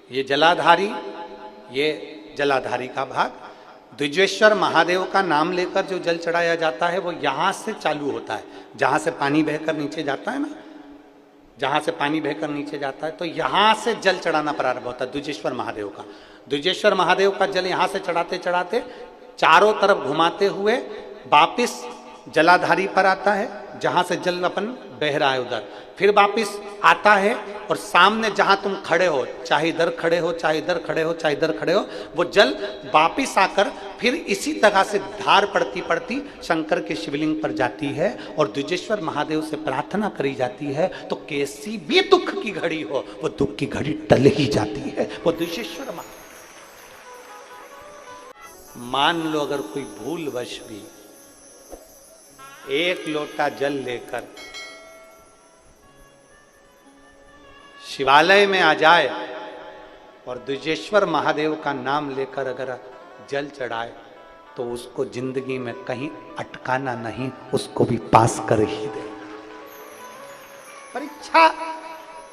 ये जलाधारी, ये जलाधारी का भाग। द्विजेश्वर महादेव का नाम लेकर जो जल चढ़ाया जाता है वो यहाँ से चालू होता है, जहाँ से पानी बहकर नीचे जाता है ना, जहाँ से पानी बहकर नीचे जाता है तो यहाँ से जल चढ़ाना प्रारंभ होता है द्विजेश्वर महादेव का। द्विजेश्वर महादेव का जल यहाँ से चढ़ाते चढ़ाते चारों तरफ घुमाते हुए वापिस जलाधारी पर आता है, जहाँ से जल अपन बह रहा है उधर, फिर वापिस आता है और सामने जहाँ तुम खड़े हो, चाहे इधर खड़े हो, चाहे इधर खड़े हो, चाहे इधर खड़े हो, वो जल वापिस आकर फिर इसी तरह से धार पड़ती पड़ती शंकर के शिवलिंग पर जाती है और द्विजेश्वर महादेव से प्रार्थना करी जाती है तो कैसी भी दुख की घड़ी हो वो दुख की घड़ी टल ही जाती है। वो द्विजेश्वर महादेव, मान लो अगर कोई भूलवश भी एक लोटा जल लेकर शिवालय में आ जाए और द्विजेश्वर महादेव का नाम लेकर अगर जल चढ़ाए तो उसको जिंदगी में कहीं अटकाना नहीं, उसको भी पास कर ही दे। परीक्षा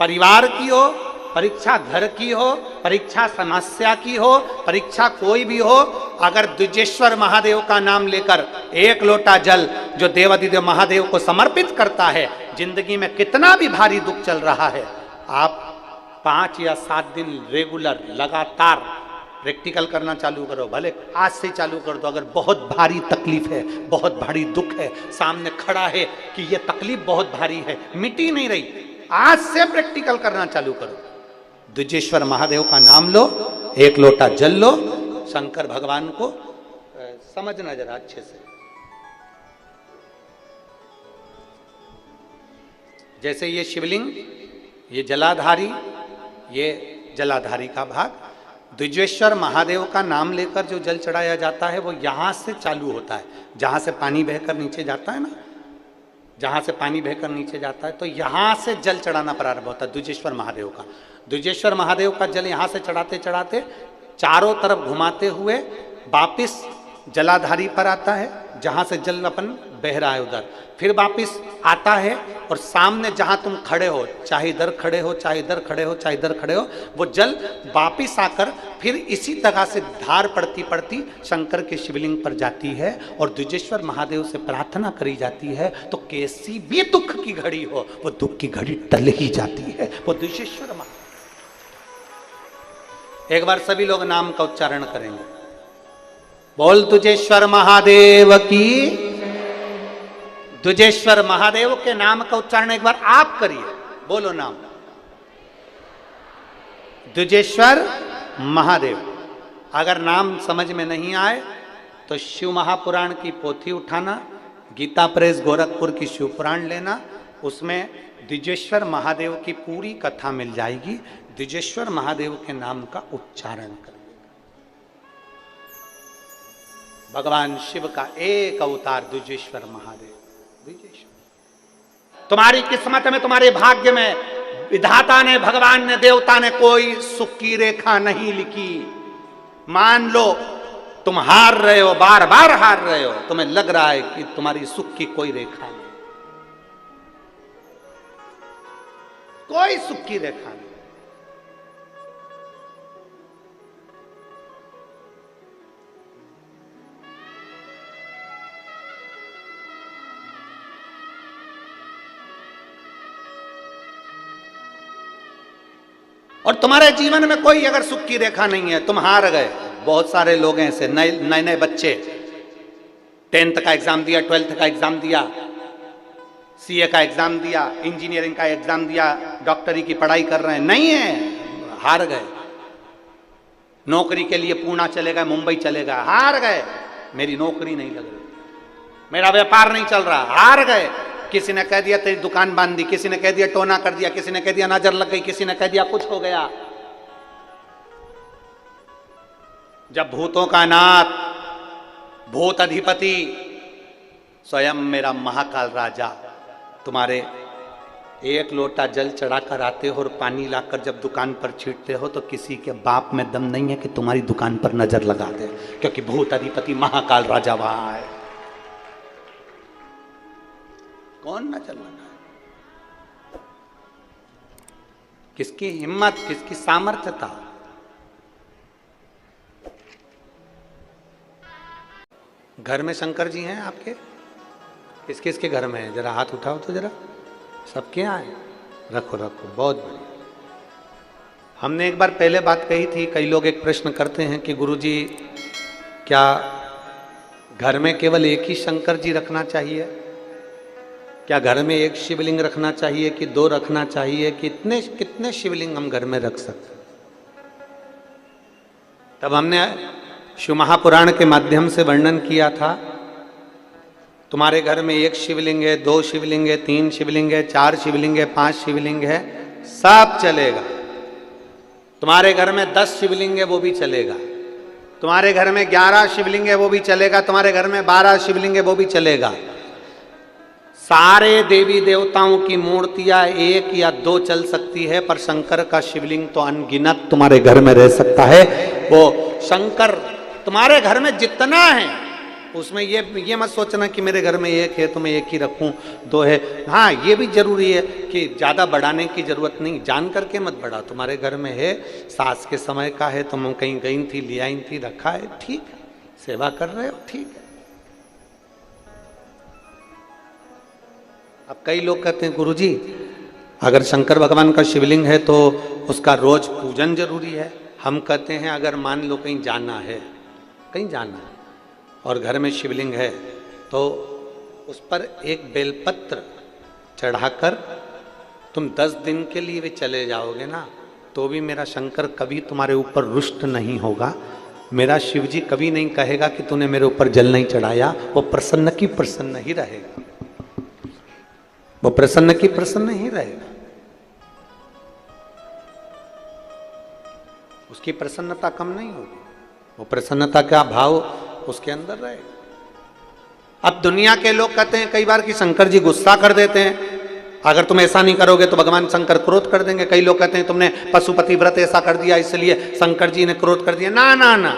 परिवार की हो, परीक्षा घर की हो, परीक्षा समस्या की हो, परीक्षा कोई भी हो, अगर द्विजेश्वर महादेव का नाम लेकर एक लोटा जल जो देवाधिदेव महादेव को समर्पित करता है, जिंदगी में कितना भी भारी दुख चल रहा है, आप 5 या 7 दिन रेगुलर लगातार प्रैक्टिकल करना चालू करो, भले आज से चालू कर दो। अगर बहुत भारी तकलीफ है, बहुत भारी दुख है, सामने खड़ा है कि ये तकलीफ बहुत भारी है, मिटी नहीं रही, आज से प्रैक्टिकल करना चालू करो। द्विजेश्वर महादेव का नाम लो, एक लोटा जल लो, शंकर भगवान को समझना जरा अच्छे से। जैसे ये शिवलिंग, ये जलाधारी, ये जलाधारी का भाग। द्विजेश्वर महादेव का नाम लेकर जो जल चढ़ाया जाता है वो यहाँ से चालू होता है, जहाँ से पानी बहकर नीचे जाता है ना, जहाँ से पानी बहकर नीचे जाता है तो यहाँ से जल चढ़ाना प्रारंभ होता है द्विजेश्वर महादेव का। द्विजेश्वर महादेव का जल यहाँ से चढ़ाते चढ़ाते चारों तरफ घुमाते हुए वापिस जलाधारी पर आता है, जहाँ से जल अपन बह रहा है उधर, फिर वापिस आता है और सामने जहाँ तुम खड़े हो, चाहे इधर खड़े हो, चाहे इधर खड़े हो, चाहे इधर खड़े हो, वो जल वापिस आकर फिर इसी तरह से धार पड़ती पड़ती शंकर के शिवलिंग पर जाती है और द्विजेश्वर महादेव से प्रार्थना करी जाती है तो कैसी भी दुख की घड़ी हो वो दुख की घड़ी टल ही जाती है। वो द्विजेश्वर महादेव। एक बार सभी लोग नाम का उच्चारण करेंगे, बोल द्विजेश्वर महादेव की। द्विजेश्वर महादेव के नाम का उच्चारण एक बार आप करिए, बोलो नाम द्विजेश्वर महादेव। अगर नाम समझ में नहीं आए तो शिव महापुराण की पोथी उठाना, गीता प्रेस गोरखपुर की शिव पुराण लेना, उसमें द्विजेश्वर महादेव की पूरी कथा मिल जाएगी। द्विजेश्वर महादेव के नाम का उच्चारण कर, भगवान शिव का एक अवतार द्विजेश्वर महादेव। द्विजेश्वर तुम्हारी किस्मत में, तुम्हारे भाग्य में विधाता ने, भगवान ने, देवता ने कोई सुख की रेखा नहीं लिखी। मान लो तुम हार रहे हो, बार बार हार रहे हो, तुम्हें लग रहा है कि तुम्हारी सुख की कोई रेखा नहीं, कोई सुख की रेखा नहीं। और तुम्हारे जीवन में कोई अगर सुख की रेखा नहीं है, तुम हार गए। बहुत सारे लोग हैं ऐसे, नए नए बच्चे 10th का एग्जाम दिया, 12th का एग्जाम दिया, सीए का एग्जाम दिया, इंजीनियरिंग का एग्जाम दिया, डॉक्टरी की पढ़ाई कर रहे हैं, नहीं है, हार गए। नौकरी के लिए पुणे चले गए, मुंबई चले गए, हार गए। मेरी नौकरी नहीं लग रही, मेरा व्यापार नहीं चल रहा, हार गए। किसी ने कह दिया तेरी दुकान बांध दी, किसी ने कह दिया टोना कर दिया, किसी ने कह दिया नजर लग गई, किसी ने कह दिया कुछ हो गया। जब भूतों का नाथ, भूत अधिपति स्वयं मेरा महाकाल राजा तुम्हारे एक लोटा जल चढ़ाकर आते हो और पानी लाकर जब दुकान पर छींटते हो तो किसी के बाप में दम नहीं है कि तुम्हारी दुकान पर नजर लगा दे, क्योंकि भूत अधिपति महाकाल राजा वहां है। कौन नजर लगाए? किसकी हिम्मत, किसकी सामर्थ्यता? घर में शंकर जी हैं आपके? किस किस के घर में है? जरा हाथ उठाओ तो जरा। सबके यहाँ है? रखो रखो, बहुत बढ़िया। हमने एक बार पहले बात कही थी, कई लोग एक प्रश्न करते हैं कि गुरुजी क्या घर में केवल एक ही शंकर जी रखना चाहिए? क्या घर में एक शिवलिंग रखना चाहिए कि दो रखना चाहिए? कितने कितने शिवलिंग हम घर में रख सकते? तब हमने शिव महापुराण के माध्यम से वर्णन किया था, तुम्हारे घर में एक शिवलिंग है, दो शिवलिंग है, तीन शिवलिंग है, चार शिवलिंग है, पांच शिवलिंग है, सब चलेगा। तुम्हारे घर में 10 शिवलिंग है, वो भी चलेगा। तुम्हारे घर में 11 शिवलिंग है, वो भी चलेगा। तुम्हारे घर में 12 शिवलिंग है, वो भी चलेगा। सारे देवी देवताओं की मूर्तियां एक या दो चल सकती है, पर शंकर का शिवलिंग तो अनगिनत तुम्हारे घर में रह सकता है। वो शंकर तुम्हारे घर में जितना है, उसमें ये मत सोचना कि मेरे घर में एक है तो मैं एक ही रखूं, दो है। हाँ, ये भी जरूरी है कि ज़्यादा बढ़ाने की जरूरत नहीं, जान करके मत बढ़ा। तुम्हारे घर में है, सास के समय का है, तुम कहीं गई थी, ले आई थी, रखा है, ठीक है, सेवा कर रहे हो, ठीक है। अब कई लोग कहते हैं गुरुजी अगर शंकर भगवान का शिवलिंग है तो उसका रोज पूजन जरूरी है। हम कहते हैं अगर मान लो कहीं जाना है, कहीं जाना है और घर में शिवलिंग है, तो उस पर एक बेलपत्र चढ़ाकर तुम 10 दिन के लिए भी चले जाओगे ना, तो भी मेरा शंकर कभी तुम्हारे ऊपर रुष्ट नहीं होगा। मेरा शिवजी कभी नहीं कहेगा कि तूने मेरे ऊपर जल नहीं चढ़ाया। वो प्रसन्न की प्रसन्न ही रहेगा, वो प्रसन्न की प्रसन्न ही रहेगा। उसकी प्रसन्नता कम नहीं होगी, वो प्रसन्नता का भाव उसके अंदर रहेगा। अब दुनिया के लोग कहते हैं कई बार कि शंकर जी गुस्सा कर देते हैं, अगर तुम ऐसा नहीं करोगे तो भगवान शंकर क्रोध कर देंगे। कई लोग कहते हैं तुमने पशुपति व्रत ऐसा कर दिया इसलिए शंकर जी ने क्रोध कर दिया। ना ना ना,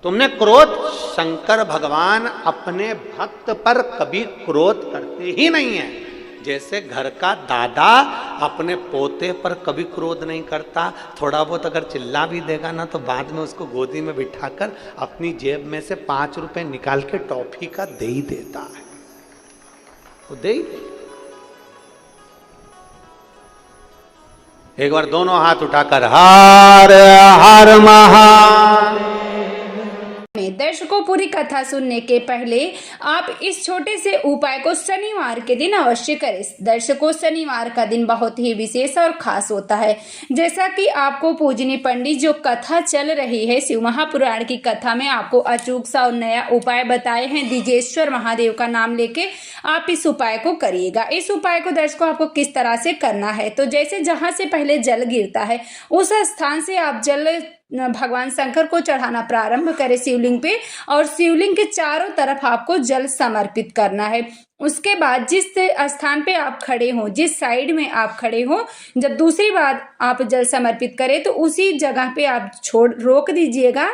तुमने क्रोध, शंकर भगवान अपने भक्त पर कभी क्रोध करते ही नहीं है। जैसे घर का दादा अपने पोते पर कभी क्रोध नहीं करता, थोड़ा बहुत अगर चिल्ला भी देगा ना तो बाद में उसको गोदी में बिठाकर अपनी जेब में से 5 रुपए निकाल के टॉफी का दे ही देता है, वो दे ही देता। एक बार दोनों हाथ उठाकर हर हर महादेव। दर्शकों, पूरी कथा सुनने के पहले आप इस छोटे से उपाय को शनिवार के दिन अवश्य करें। दर्शकों, शनिवार का दिन बहुत ही विशेष और खास होता है। जैसा कि आपको पूजनीय पंडित जो कथा चल रही है शिव महापुराण की कथा में आपको अचूक सा और नया उपाय बताए हैं। द्विजेश्वर महादेव का नाम लेके आप इस उपाय को करिएगा। इस उपाय को दर्शकों आपको किस तरह से करना है, तो जैसे जहां से पहले जल गिरता है उस स्थान से आप जल भगवान शंकर को चढ़ाना प्रारंभ करें शिवलिंग पे, और शिवलिंग के चारों तरफ आपको जल समर्पित करना है। उसके बाद जिस स्थान पे आप खड़े हो, जिस साइड में आप खड़े हो, जब दूसरी बार आप जल समर्पित करें तो उसी जगह पे आप रोक दीजिएगा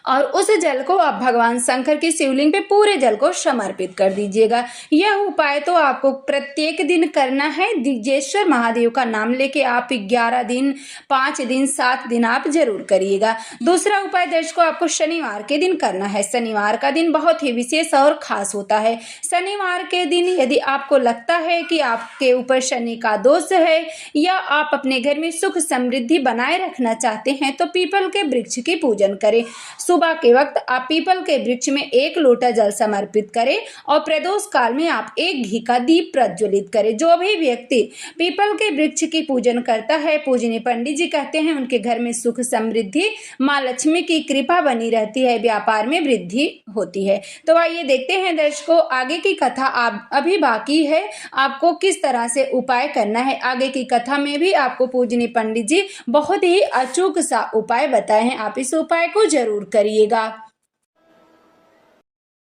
और उस जल को आप भगवान शंकर की शिवलिंग पे पूरे जल को समर्पित कर दीजिएगा। यह उपाय तो आपको प्रत्येक दिन करना है। द्विजेश्वर महादेव का नाम लेके आप 11 दिन, 5 दिन, 7 दिन आप जरूर करिएगा। दूसरा उपाय दर्शकों आपको शनिवार के दिन करना है। शनिवार का दिन बहुत ही विशेष और खास होता है। शनिवार के दिन यदि आपको लगता है कि आपके ऊपर शनि का दोष है या आप अपने घर में सुख समृद्धि बनाए रखना चाहते हैं तो पीपल के वृक्ष की पूजन करें। सुबह के वक्त आप पीपल के वृक्ष में 1 लोटा जल समर्पित करें और प्रदोष काल में आप 1 घी का दीप प्रज्वलित करें। जो भी व्यक्ति पीपल के वृक्ष की पूजन करता है, पूजनीय पंडित जी कहते हैं उनके घर में सुख समृद्धि, माँ लक्ष्मी की कृपा बनी रहती है, व्यापार में वृद्धि होती है। तो आइए देखते हैं दर्शकों, आगे की कथा आप अभी बाकी है, आपको किस तरह से उपाय करना है। आगे की कथा में भी आपको पूजनीय पंडित जी बहुत ही अचूक सा उपाय बताए हैं, आप इस उपाय को जरूर करिएगा।